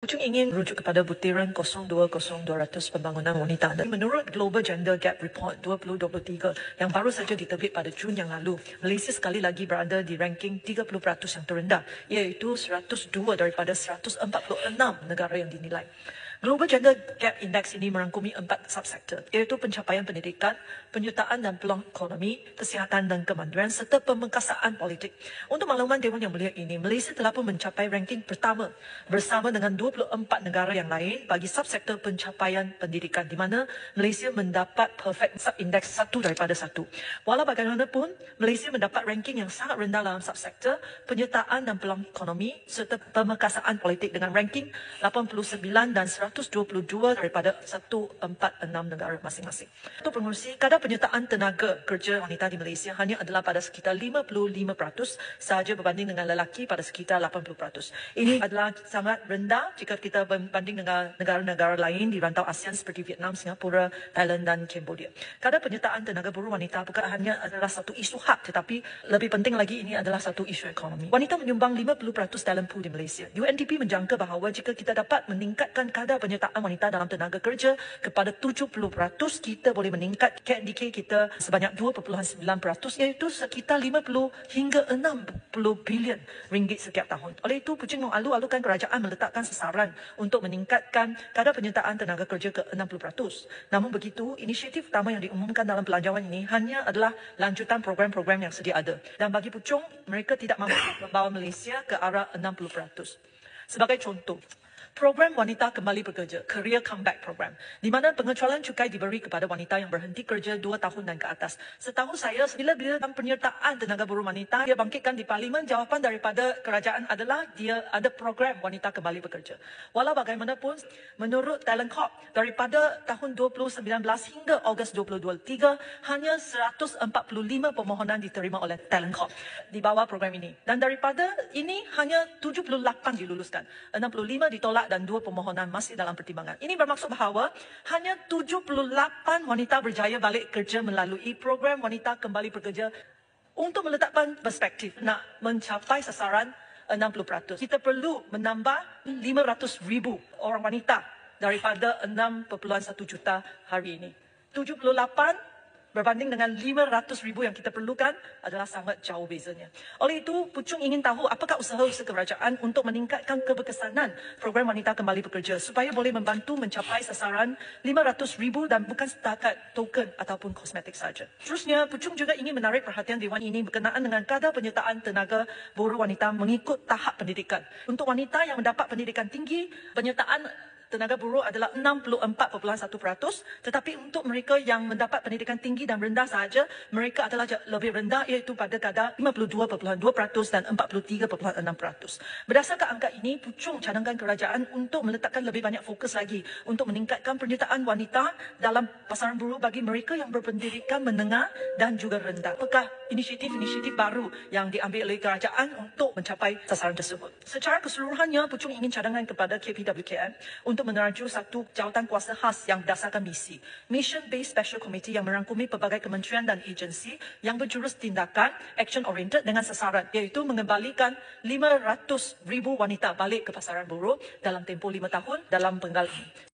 Pucung ingin merujuk kepada butiran 020200 pembangunan wanita. Dan menurut Global Gender Gap Report 2023 yang baru saja diterbit pada Jun yang lalu, Malaysia sekali lagi berada di ranking 30% yang terendah, iaitu 102 daripada 146 negara yang dinilai. Global Gender Gap Index ini merangkumi 4 subsektor, iaitu pencapaian pendidikan, penyertaan dan peluang ekonomi, kesihatan dan kemanduran serta pemengkasaan politik. Untuk makluman Dewan Yang Mulia ini, Malaysia telah pun mencapai ranking pertama bersama dengan 24 negara yang lain bagi subsektor pencapaian pendidikan, di mana Malaysia mendapat perfect sub-index 1 daripada 1. Walau bagaimanapun, Malaysia mendapat ranking yang sangat rendah dalam subsektor penyertaan dan peluang ekonomi serta pemengkasaan politik dengan ranking 89 dan 122 daripada 146 negara masing-masing. Untuk pengurusi, kadar penyertaan tenaga kerja wanita di Malaysia hanya adalah pada sekitar 55% sahaja berbanding dengan lelaki pada sekitar 80%. Ini adalah sangat rendah jika kita berbanding dengan negara-negara lain di rantau ASEAN seperti Vietnam, Singapura, Thailand dan Cambodia. Kadar penyertaan tenaga buruh wanita bukan hanya adalah satu isu hak, tetapi lebih penting lagi ini adalah satu isu ekonomi. Wanita menyumbang 50% talent pool di Malaysia. UNDP menjangka bahawa jika kita dapat meningkatkan kadar penyertaan wanita dalam tenaga kerja kepada 70%, kita boleh meningkat KNDK kita sebanyak 2.9%, iaitu sekitar 50 hingga 60 bilion ringgit setiap tahun. Oleh itu, Pucung mengalu-alukan kerajaan meletakkan sasaran untuk meningkatkan kadar penyertaan tenaga kerja ke 60%. Namun begitu, inisiatif utama yang diumumkan dalam pelanjawan ini hanya adalah lanjutan program-program yang sedia ada. Dan bagi Pucung, mereka tidak mampu membawa Malaysia ke arah 60%. Sebagai contoh, program Wanita Kembali Bekerja, Career Comeback Program, di mana pengecualian cukai diberi kepada wanita yang berhenti kerja 2 tahun dan ke atas. Setahu saya, bila penyertaan tenaga buruh wanita dia bangkitkan di Parlimen, jawapan daripada kerajaan adalah dia ada program Wanita Kembali Bekerja. Walau bagaimanapun, menurut Talent Corp, daripada tahun 2019 hingga Ogos 2023, hanya 145 permohonan diterima oleh Talent Corp di bawah program ini. Dan daripada ini, hanya 78 diluluskan, 65 ditolak dan 2 permohonan masih dalam pertimbangan. Ini bermaksud bahawa hanya 78 wanita berjaya balik kerja melalui program Wanita Kembali Bekerja. Untuk meletakkan perspektif, nak mencapai sasaran 60%, kita perlu menambah 500,000 orang wanita daripada 6.1 juta hari ini. 78 berbanding dengan 500,000 yang kita perlukan adalah sangat jauh bezanya. Oleh itu, Pucung ingin tahu apakah usaha-usaha kerajaan untuk meningkatkan keberkesanan program Wanita Kembali Bekerja supaya boleh membantu mencapai sasaran 500,000 dan bukan setakat token ataupun kosmetik saja. Terusnya, Pucung juga ingin menarik perhatian Dewan ini berkenaan dengan kadar penyertaan tenaga buruh wanita mengikut tahap pendidikan. Untuk wanita yang mendapat pendidikan tinggi, penyertaan tenaga buruh adalah 64.1%, tetapi untuk mereka yang mendapat pendidikan tinggi dan rendah sahaja, mereka adalah lebih rendah, iaitu pada kadar 52.2% dan 43.6%. Berdasarkan angka ini, Pucung cadangkan kerajaan untuk meletakkan lebih banyak fokus lagi untuk meningkatkan penyertaan wanita dalam pasaran buruh bagi mereka yang berpendidikan menengah dan juga rendah. Apakah inisiatif-inisiatif baru yang diambil oleh kerajaan untuk mencapai sasaran tersebut? Secara keseluruhannya, Pucung ingin cadangkan kepada KPWKM untuk meneraju satu jawatan kuasa khas yang berdasarkan misi, Mission Based Special Committee yang merangkumi pelbagai kementerian dan agensi yang berjurus tindakan action oriented dengan sasaran, iaitu mengembalikan 500,000 wanita balik ke pasaran buruh dalam tempoh 5 tahun dalam penggal ini.